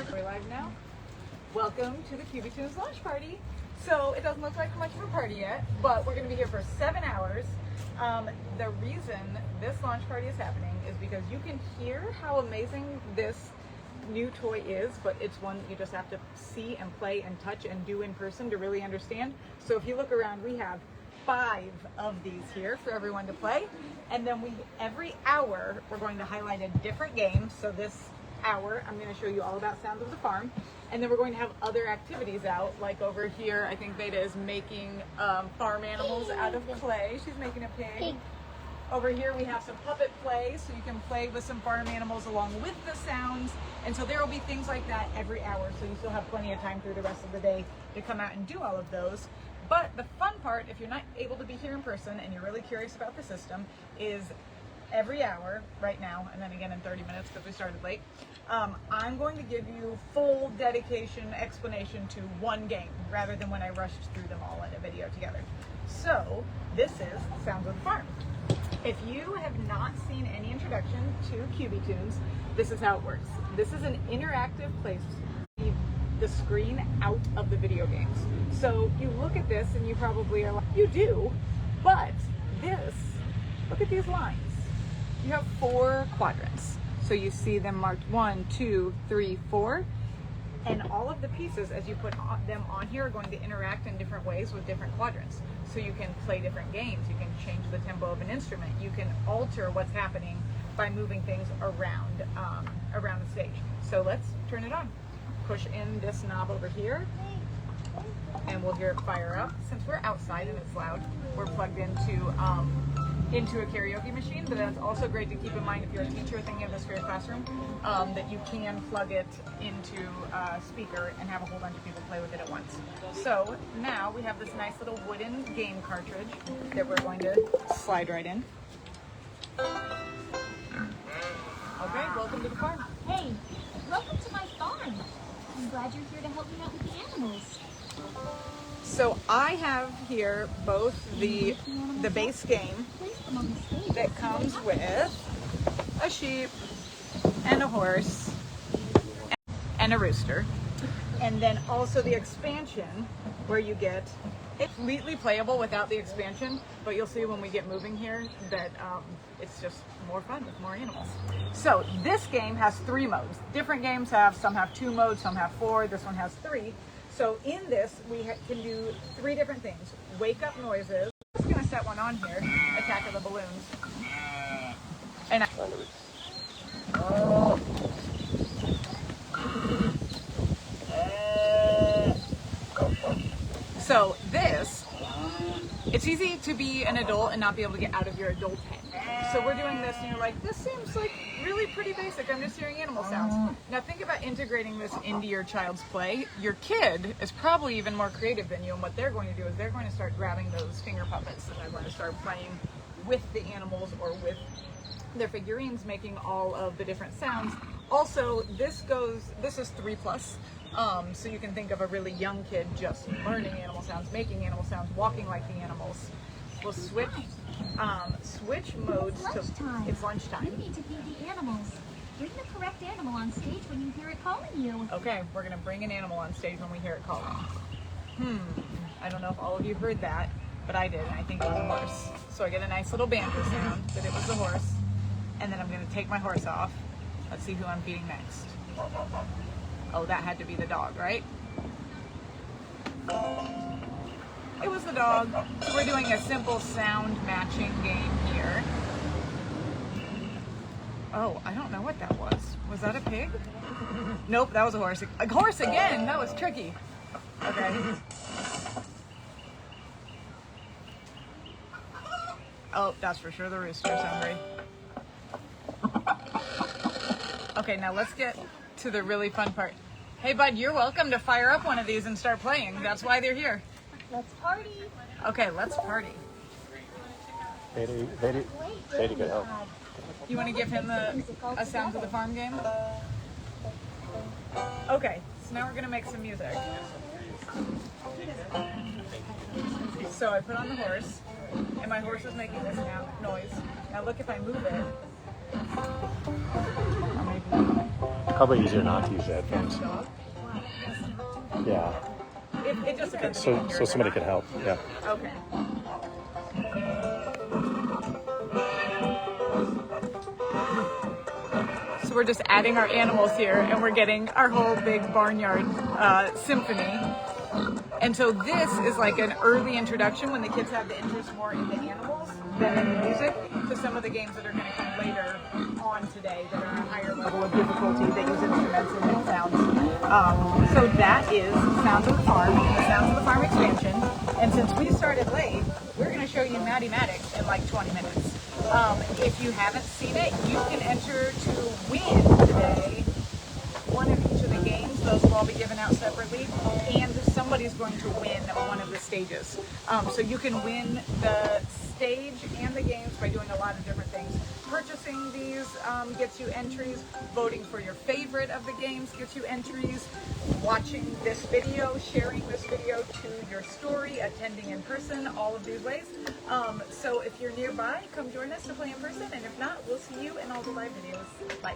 We're live now. Welcome to the Qubitunes launch party. So it doesn't look like much of a party yet, but we're going to be here for 7 hours. The reason this launch party is happening is because you can hear how amazing this new toy is, but it's one that you just have to see and play and touch and do in person to really understand. So if you look around, we have 5 of these here for everyone to play, and then every hour we're going to highlight a different game. So this hour I'm going to show you all about Sounds of the Farm, and then we're going to have other activities out, like over here I think Veda is making farm animals out of clay. She's making a pig. Over here we have some puppet play, so you can play with some farm animals along with the sounds, and so there will be things like that every hour, so you still have plenty of time through the rest of the day to come out and do all of those. But the fun part, if you're not able to be here in person and you're really curious about the system, is every hour right now, and then again in 30 minutes because we started late, I'm going to give you full dedication explanation to one game rather than when I rushed through them all in a video together. So this is Sounds of the Farm. If you have not seen any introduction to Qubitunes, this is how it works. This is an interactive place to leave the screen out of the video games. So you look at this and you probably are like, you do, but this, look at these lines. You have 4 quadrants. So you see them marked 1, 2, 3, 4. And all of the pieces, as you put them on here, are going to interact in different ways with different quadrants. So you can play different games, you can change the tempo of an instrument, you can alter what's happening by moving things around, around the stage. So let's turn it on. Push in this knob over here, and we'll hear it fire up. Since we're outside and it's loud, we're plugged into a karaoke machine, but that's also great to keep in mind if you're a teacher thinking of this for your classroom, that you can plug it into a speaker and have a whole bunch of people play with it at once. So now we have this nice little wooden game cartridge that we're going to slide right in. Okay, welcome to the farm. Hey, welcome to my farm. I'm glad you're here to help me out with the animals. So I have here both the base game that comes with a sheep and a horse and a rooster, and then also the expansion where you get completely playable without the expansion, but you'll see when we get moving here that it's just more fun with more animals. So this game has 3 modes. Different games some have 2 modes, some have 4, this one has 3. So in this, we can do 3 different things. Wake up noises. I'm just gonna set one on here. Attack of the balloons. And so this, it's easy to be an adult and not be able to get out of your adult head. So we're doing this and you're like, this seems like really pretty basic. I'm just hearing animal sounds. Now think about integrating this into your child's play. Your kid is probably even more creative than you, and what they're going to do is they're going to start grabbing those finger puppets and they're going to start playing with the animals or with their figurines, making all of the different sounds. Also, this is 3+. So you can think of a really young kid just learning animal sounds, making animal sounds, walking like the animals. We'll switch modes to it's lunchtime. You need to feed the animals. Bring the correct animal on stage when you hear it calling you. Okay, we're gonna bring an animal on stage when we hear it calling. I don't know if all of you heard that, but I did, and I think it was a horse. So I get a nice little banter sound that it was a horse, and then I'm gonna take my horse off. Let's see who I'm feeding next. Oh, that had to be the dog, right? It was the dog. So we're doing a simple sound matching game here. Oh, I don't know what that was. Was that a pig? Nope, that was a horse. A horse again! That was tricky. Okay. Oh, that's for sure the rooster's hungry. Okay, now let's get to the really fun part. Hey bud, you're welcome to fire up one of these and start playing. That's why they're here. Let's party. Okay, let's party. Very good help. You want to give him a Sounds of the Farm game? Okay, so now we're going to make some music. So I put on the horse, and my horse is making this noise. Now look, if I move it, probably easier not to use the headphones. Yeah. It just depends. So somebody could help. Yeah. Okay. So we're just adding our animals here, and we're getting our whole big barnyard symphony. And so this is like an early introduction when the kids have the interest more in the animals than in the music to some of the games that are going to come later on today that are a higher level of difficulty that use instruments and make sounds. So that is Sounds of the Farm, the Sounds of the Farm expansion. And since we started late, we're going to show you Matty Maddox in like 20 minutes. If you haven't seen it, you can enter to win today one of each of the games. Those will all be given out separately, and somebody's going to win one of the stages. So you can win the stage and the games by doing a lot of different things. Purchasing these gets you entries. Voting for your favorite of the games gets you entries. Watching this video, sharing this video to your story, attending in person, all of these ways. So if you're nearby, come join us to play in person, and if not, we'll see you in all the live videos. Bye.